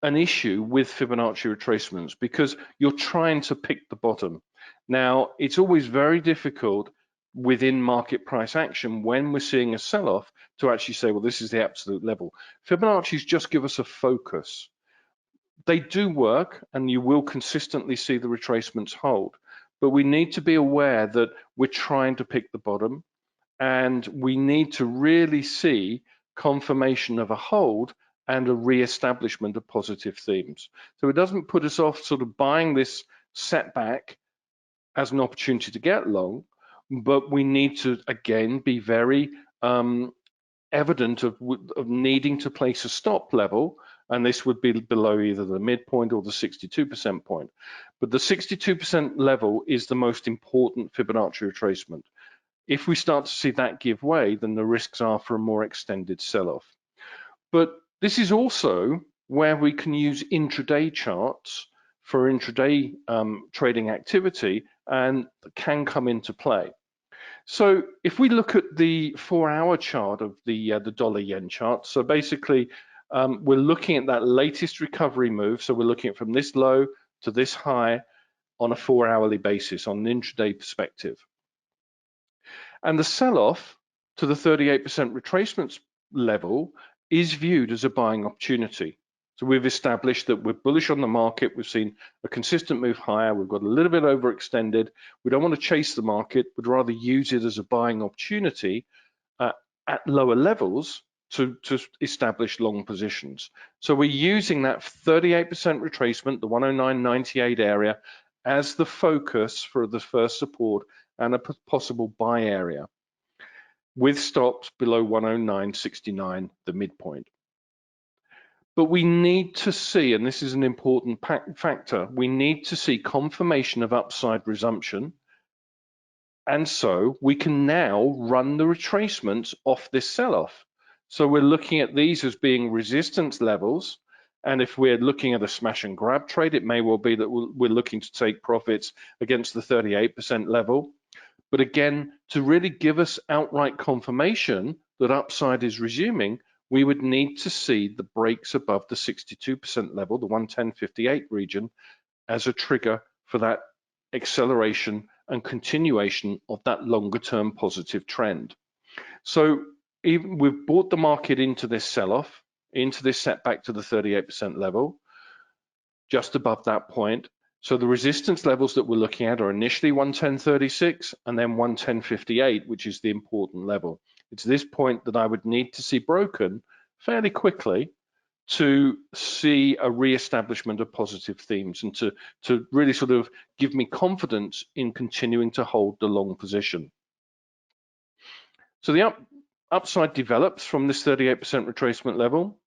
an issue with Fibonacci retracements because you're trying to pick the bottom. Now, it's always very difficult within market price action when we're seeing a sell-off to actually say, well, this is the absolute level. Fibonacci's just give us a focus. They do work and you will consistently see the retracements hold, but we need to be aware that we're trying to pick the bottom and we need to really see confirmation of a hold and a re-establishment of positive themes. So it doesn't put us off sort of buying this setback as an opportunity to get long, but we need to, again, be very evident of needing to place a stop level, and this would be below either the midpoint or the 62% point. But the 62% level is the most important Fibonacci retracement. If we start to see that give way, then the risks are for a more extended sell-off. But this is also where we can use intraday charts for intraday trading activity and can come into play. So if we look at the 4-hour chart of the dollar-yen chart, so basically we're looking at that latest recovery move. So we're looking at from this low to this high. on a 4-hourly basis on an intraday perspective. And the sell-off to the 38% retracements level is viewed as a buying opportunity. So we've established that we're bullish on the market. We've seen a consistent move higher. We've got a little bit overextended. We don't want to chase the market, but rather use it as a buying opportunity at lower levels to establish long positions. So we're using that 38% retracement, the 109.98 area, as the focus for the first support and a possible buy area, with stops below 109.69, the midpoint. But we need to see, and this is an important factor, we need to see confirmation of upside resumption. And so we can now run the retracements off this sell-off. So we're looking at these as being resistance levels. And if we're looking at a smash and grab trade, it may well be that we're looking to take profits against the 38% level. But again, to really give us outright confirmation that upside is resuming, we would need to see the breaks above the 62% level, the 110.58 region, as a trigger for that acceleration and continuation of that longer term positive trend. So even we've brought the market into this sell-off, into this setback to the 38% level, just above that point. So the resistance levels that we're looking at are initially 110.36 and then 110.58, which is the important level. It's this point that I would need to see broken fairly quickly to see a re-establishment of positive themes and to really sort of give me confidence in continuing to hold the long position. So the upside develops from this 38% retracement level.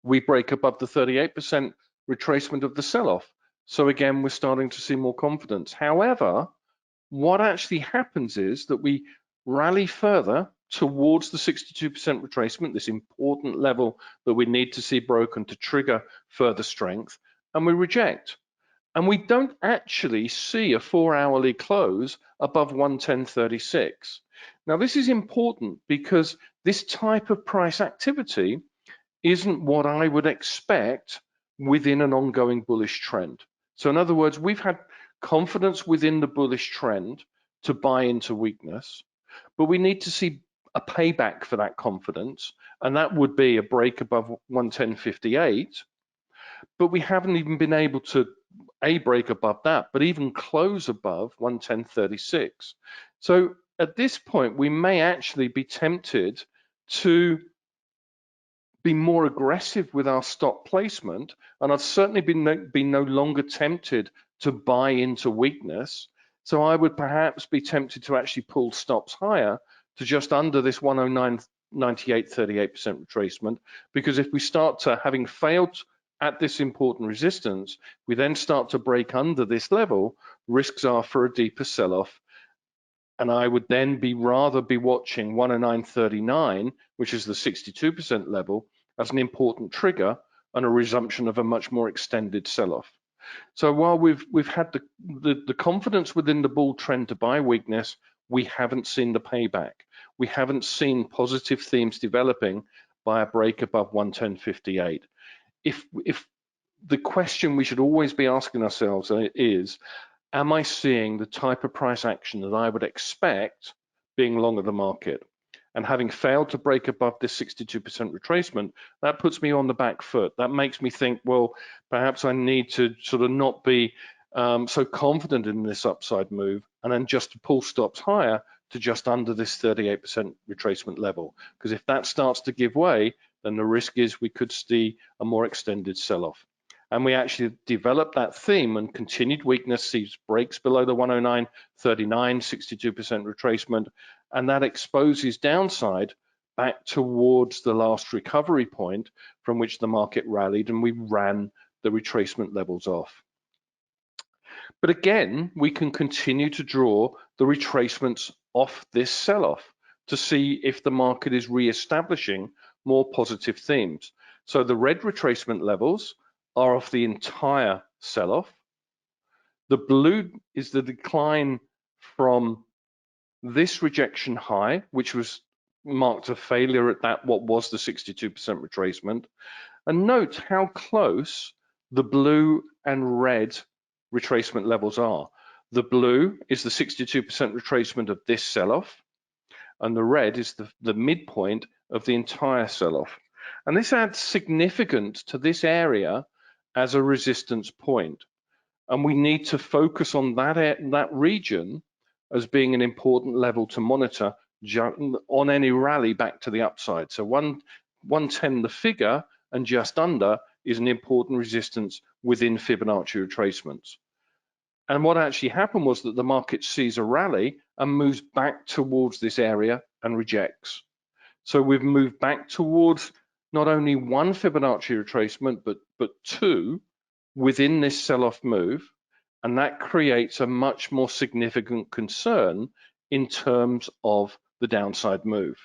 We break above the 38% retracement of the sell-off. So again, we're starting to see more confidence. However, what actually happens is that we rally further towards the 62% retracement, this important level that we need to see broken to trigger further strength, and we reject. And we don't actually see a 4-hourly close above 110.36. Now, this is important because this type of price activity isn't what I would expect within an ongoing bullish trend. So in other words, we've had confidence within the bullish trend to buy into weakness, but we need to see a payback for that confidence, and that would be a break above 110.58, but we haven't even been able to break above that, but even close above 110.36. So at this point, we may actually be tempted to be more aggressive with our stop placement, and I've certainly been no longer tempted to buy into weakness. So I would perhaps be tempted to actually pull stops higher to just under this 109.98, 38% retracement, because if we start to, having failed at this important resistance, we then start to break under this level, risks are for a deeper sell-off. And I would then rather be watching 109.39, which is the 62% level, as an important trigger and a resumption of a much more extended sell-off. So while we've had the confidence within the bull trend to buy weakness, we haven't seen the payback. We haven't seen positive themes developing by a break above 110.58. If the question we should always be asking ourselves is, am I seeing the type of price action that I would expect being long of the market? And having failed to break above this 62% retracement, that puts me on the back foot. That makes me think, well, perhaps I need to sort of not be so confident in this upside move, and then just to pull stops higher to just under this 38% retracement level. Because if that starts to give way, then the risk is we could see a more extended sell-off. And we actually developed that theme, and continued weakness sees breaks below the 109.39, 62% retracement, and that exposes downside back towards the last recovery point from which the market rallied, and we ran the retracement levels off. But again, we can continue to draw the retracements off this sell-off to see if the market is re-establishing more positive themes. So the red retracement levels are off the entire sell-off. The blue is the decline from this rejection high, which was marked a failure at that what was the 62% retracement. And note how close the blue and red retracement levels are. The blue is the 62% retracement of this sell-off, and the red is the midpoint of the entire sell-off. And this adds significance to this area as a resistance point. And we need to focus on that region as being an important level to monitor on any rally back to the upside. So 110, the figure, and just under is an important resistance within Fibonacci retracements. And what actually happened was that the market sees a rally and moves back towards this area and rejects. So we've moved back towards not only one Fibonacci retracement, but two within this sell-off move. And that creates a much more significant concern in terms of the downside move.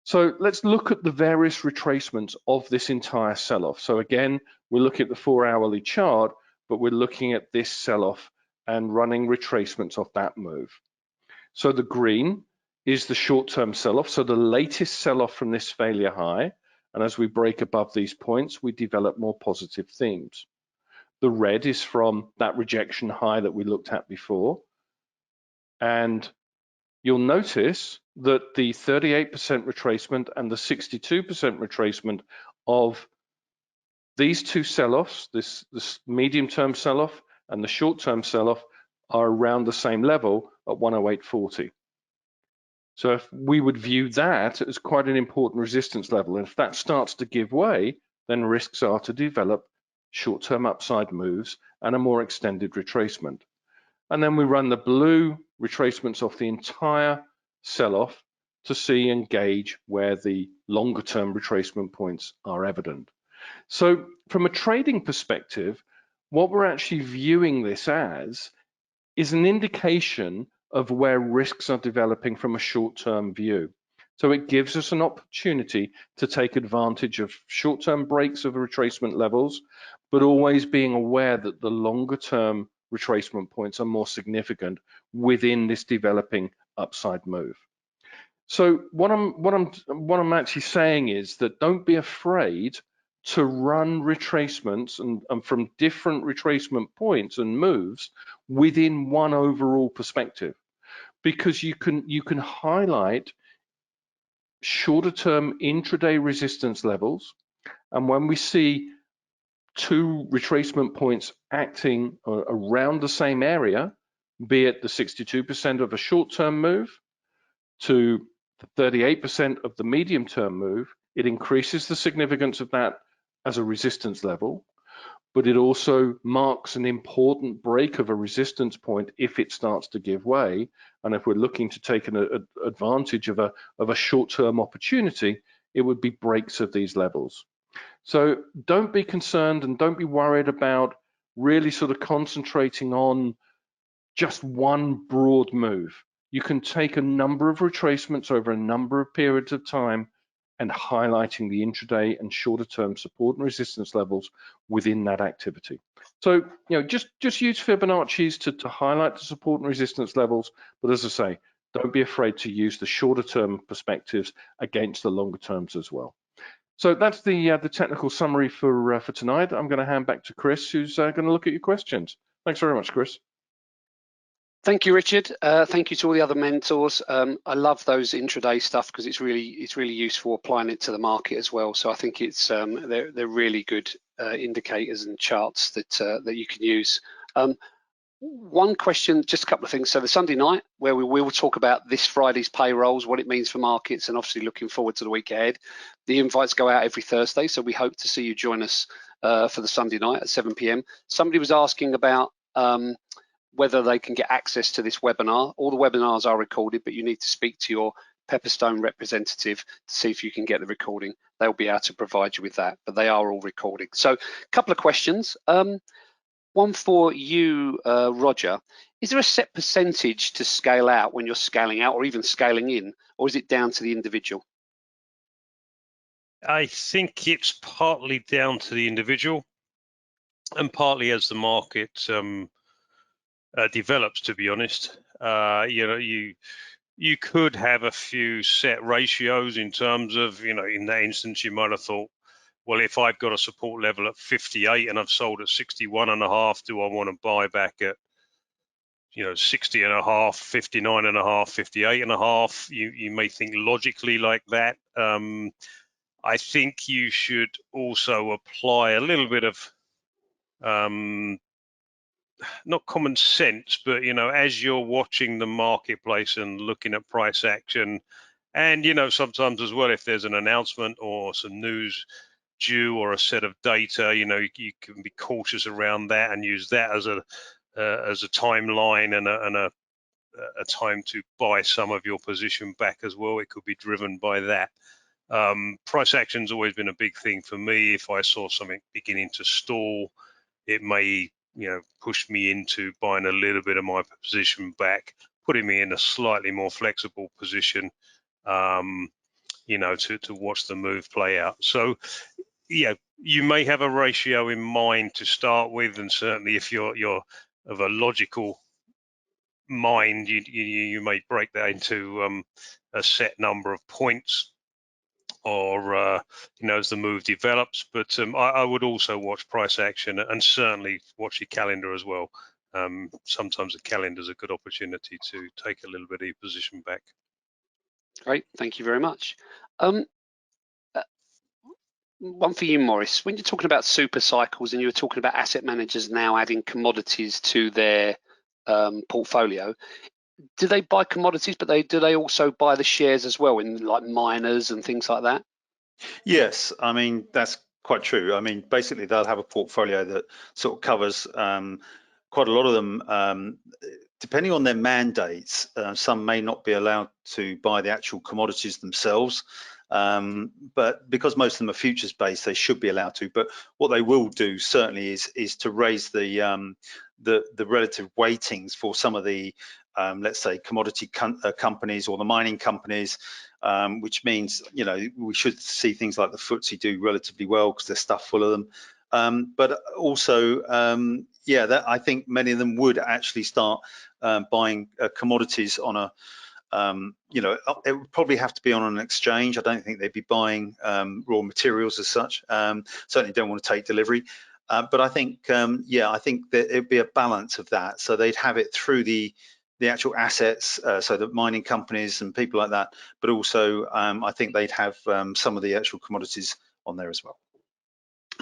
So let's look at the various retracements of this entire sell-off. So again, we're looking at the 4-hourly chart, but we're looking at this sell-off and running retracements of that move. So the green is the short-term sell-off, so the latest sell-off from this failure high. And as we break above these points, we develop more positive themes. The red is from that rejection high that we looked at before. And you'll notice that the 38% retracement and the 62% retracement of these two sell-offs, this medium-term sell-off and the short-term sell-off, are around the same level at 108.40. So if we would view that as quite an important resistance level, and if that starts to give way, then risks are to develop short-term upside moves and a more extended retracement. And then we run the blue retracements off the entire sell-off to see and gauge where the longer-term retracement points are evident. So from a trading perspective, what we're actually viewing this as is an indication of where risks are developing from a short-term view. So it gives us an opportunity to take advantage of short-term breaks of retracement levels, but always being aware that the longer-term retracement points are more significant within this developing upside move. So what I'm actually saying is that don't be afraid to run retracements and from different retracement points and moves within one overall perspective, because you can highlight shorter term intraday resistance levels, and when we see two retracement points acting around the same area, be it the 62% of a short-term move to the 38% of the medium-term move, it increases the significance of that as a resistance level, but it also marks an important break of a resistance point if it starts to give way. And if we're looking to take an advantage of a short-term opportunity, it would be breaks of these levels. So don't be concerned and don't be worried about really sort of concentrating on just one broad move. You can take a number of retracements over a number of periods of time and highlighting the intraday and shorter term support and resistance levels within that activity. So, just use Fibonacci's to highlight the support and resistance levels, but as I say, don't be afraid to use the shorter term perspectives against the longer terms as well. So that's the technical summary for tonight. I'm going to hand back to Chris, who's going to look at your questions. Thanks very much, Chris. Thank you, Richard. Thank you to all the other mentors. I love those intraday stuff because it's really useful applying it to the market as well. So I think it's they're really good indicators and charts that you can use. One question, just a couple of things. So the Sunday night, where we will talk about this Friday's payrolls, what it means for markets, and obviously looking forward to the week ahead. The invites go out every Thursday, so we hope to see you join us for the Sunday night at 7 p.m. Somebody was asking about whether they can get access to this webinar. All the webinars are recorded, but you need to speak to your Pepperstone representative to see if you can get the recording. They'll be able to provide you with that, but they are all recorded. So a couple of questions. One for you, Roger. Is there a set percentage to scale out when you're scaling out or even scaling in, or is it down to the individual? I think it's partly down to the individual and partly as the market develops, to be honest. You could have a few set ratios in terms of, in that instance, you might have thought well, if I've got a support level at 58 and I've sold at 61.5, do I want to buy back at 60.5, 59.5, 58.5? You may think logically like that. I think you should also apply a little bit of not common sense, but as you're watching the marketplace and looking at price action, and sometimes as well, if there's an announcement or some news due or a set of data, you can be cautious around that and use that as a timeline and a time to buy some of your position back as well. It could be driven by that. Price action's always been a big thing for me. If I saw something beginning to stall, it may push me into buying a little bit of my position back, putting me in a slightly more flexible position, to watch the move play out. So yeah, you may have a ratio in mind to start with, and certainly if you're of a logical mind, you may break that into a set number of points, or as the move develops. But I would also watch price action and certainly watch your calendar as well. Sometimes the calendar is a good opportunity to take a little bit of your position back. Great, thank you very much. One for you, Maurice. When you're talking about super cycles and you were talking about asset managers now adding commodities to their portfolio, do they buy commodities, but do they also buy the shares as well in like miners and things like that? Yes, I mean, that's quite true. I mean, basically they'll have a portfolio that sort of covers quite a lot of them. Depending on their mandates, some may not be allowed to buy the actual commodities themselves, but because most of them are futures based, they should be allowed to. But what they will do certainly is to raise the relative weightings for some of the let's say commodity companies or the mining companies, which means we should see things like the FTSE do relatively well because there's stuff full of them. But also, I think many of them would actually start buying commodities on a, it would probably have to be on an exchange. I don't think they'd be buying raw materials as such. Certainly don't want to take delivery. But I think, I think that it'd be a balance of that. So they'd have it through the actual assets, so the mining companies and people like that. But also, I think they'd have some of the actual commodities on there as well.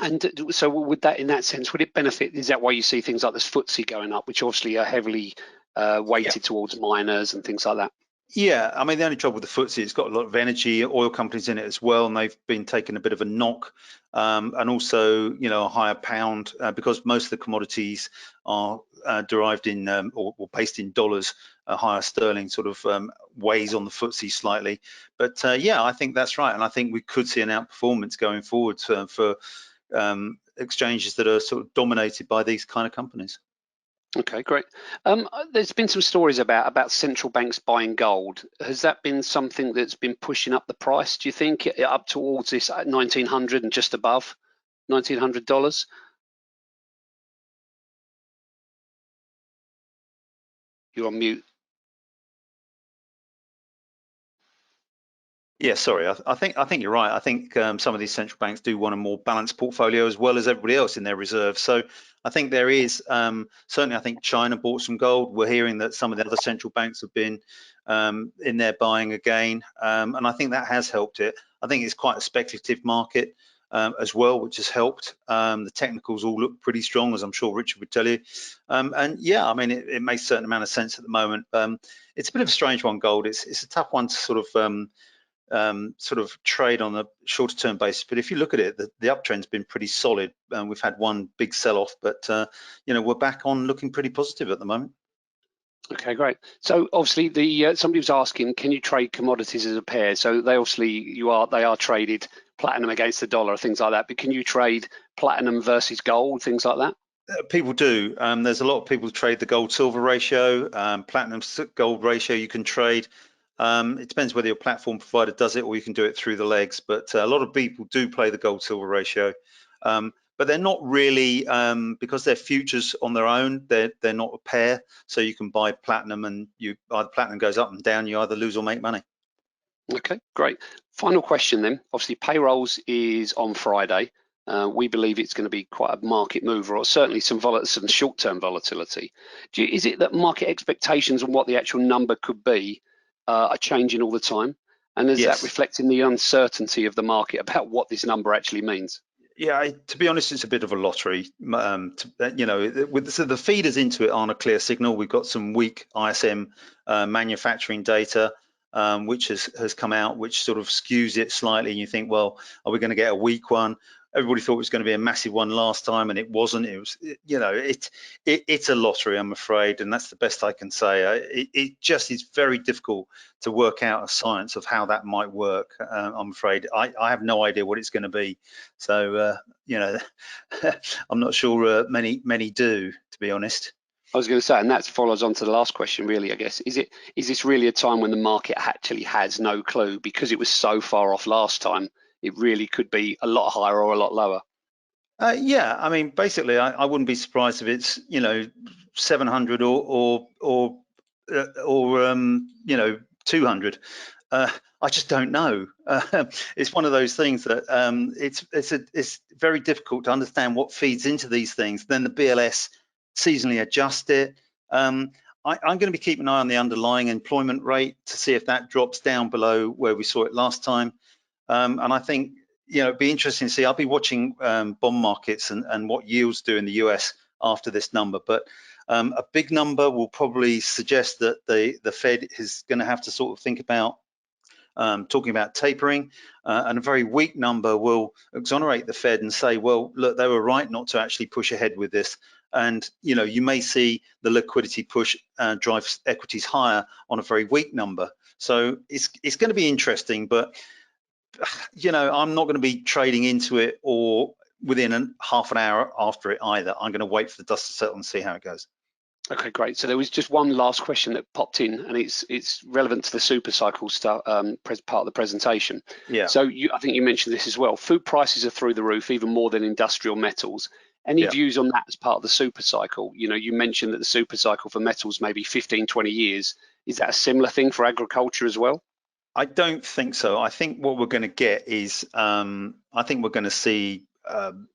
And so would that, in that sense, would it benefit? Is that why you see things like this FTSE going up, which obviously are heavily weighted towards miners and things like that? Yeah, I mean, the only trouble with the FTSE, it's got a lot of energy, oil companies in it as well, and they've been taking a bit of a knock, and also, a higher pound because most of the commodities are derived in or based in dollars. A higher sterling sort of weighs on the FTSE slightly, but I think that's right, and I think we could see an outperformance going forward for exchanges that are sort of dominated by these kind of companies. Okay, great. There's been some stories about central banks buying gold. Has that been something that's been pushing up the price, do you think, up towards this 1900 and just above $1,900? You're on mute. Yeah, sorry. I think you're right. I think some of these central banks do want a more balanced portfolio as well as everybody else in their reserves. So I think there is certainly. I think China bought some gold. We're hearing that some of the other central banks have been in there buying again, and I think that has helped it. I think it's quite a speculative market as well, which has helped. The technicals all look pretty strong, as I'm sure Richard would tell you. And yeah, I mean, it makes a certain amount of sense at the moment. It's a bit of a strange one, gold. It's a tough one to sort of trade on a shorter term basis, but if you look at it, the uptrend's been pretty solid. We've had one big sell-off, but we're back on looking pretty positive at the moment. Okay, great. So obviously, somebody was asking, can you trade commodities as a pair? So they are traded platinum against the dollar, things like that. But can you trade platinum versus gold, things like that? People do. There's a lot of people who trade the gold-silver ratio, platinum-gold ratio. You can trade. It depends whether your platform provider does it or you can do it through the legs, but a lot of people do play the gold-silver ratio, but they're not really, because they're futures on their own, they're not a pair, so you can buy platinum and either platinum goes up and down, you either lose or make money. Okay, great. Final question then. Obviously, payrolls is on Friday. We believe it's going to be quite a market mover, or certainly some short-term volatility. Is it that market expectations on what the actual number could be are changing all the time? And is that Yes. reflecting the uncertainty of the market about what this number actually means? Yeah, to be honest, it's a bit of a lottery. You know, so the feeders into it aren't a clear signal. We've got some weak ISM manufacturing data, which has come out, which sort of skews it slightly. And you think, well, are we going to get a weak one? Everybody thought it was going to be a massive one last time, and it wasn't. It was, you know, it's a lottery, I'm afraid, and that's the best I can say. It just is very difficult to work out a science of how that might work. I'm afraid I have no idea what it's going to be. So you know, I'm not sure many do, to be honest. I was going to say, and that follows on to the last question, really, I guess. Is this really a time when the market actually has no clue because it was so far off last time? It really could be a lot higher or a lot lower. Yeah, I mean, basically, I wouldn't be surprised if it's, you know, 700 or you know, 200. I just don't know. It's one of those things that it's very difficult to understand what feeds into these things. Then the BLS seasonally adjust it. I'm going to be keeping an eye on the underlying employment rate to see if that drops down below where we saw it last time. And I think, you know, it'd be interesting to see. I'll be watching bond markets and what yields do in the US after this number. But a big number will probably suggest that the Fed is going to have to sort of think about talking about tapering, and a very weak number will exonerate the Fed and say, well, look, they were right not to actually push ahead with this. And, you know, you may see the liquidity push drive equities higher on a very weak number. So it's going to be interesting, but you know, I'm not going to be trading into it or within half an hour after it either. I'm going to wait for the dust to settle and see how it goes. Okay, great. So there was just one last question that popped in, and it's relevant to the super cycle stuff, part of the presentation. Yeah. So I think you mentioned this as well. Food prices are through the roof, even more than industrial metals. Any views on that as part of the super cycle? You know, you mentioned that the super cycle for metals maybe 15, 20 years. Is that a similar thing for agriculture as well? I don't think so. I think what we're going to get is, I think we're going to see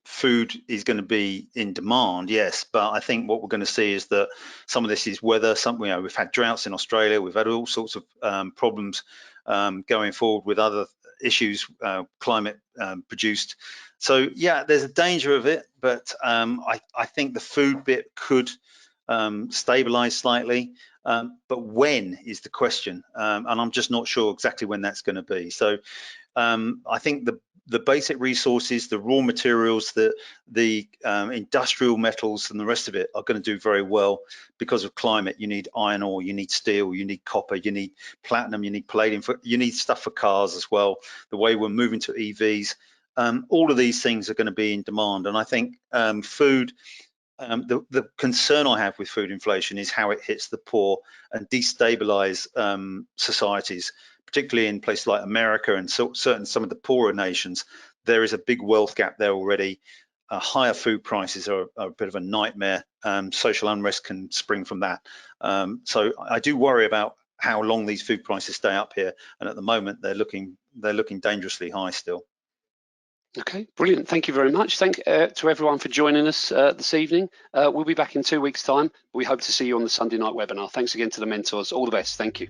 food is going to be in demand, yes, but I think what we're going to see is that some of this is weather. You know, we've had droughts in Australia, we've had all sorts of problems going forward with other issues, climate produced. So yeah, there's a danger of it, but I think the food bit could stabilize slightly. But when is the question, and I'm just not sure exactly when that's going to be. So I think the basic resources, the raw materials, the industrial metals and the rest of it are going to do very well because of climate. You need iron ore, you need steel, you need copper, you need platinum, you need palladium, you need stuff for cars as well. The way we're moving to EVs, all of these things are going to be in demand. And I think food, the concern I have with food inflation is how it hits the poor and destabilize societies, particularly in places like America and some of the poorer nations. There is a big wealth gap there already. Higher food prices are a bit of a nightmare. Social unrest can spring from that. So I do worry about how long these food prices stay up here. And at the moment, they're looking dangerously high still. Okay, brilliant. Thank you very much. Thank to everyone for joining us this evening. We'll be back in 2 weeks' time. We hope to see you on the Sunday night webinar. Thanks again to the mentors. All the best. Thank you.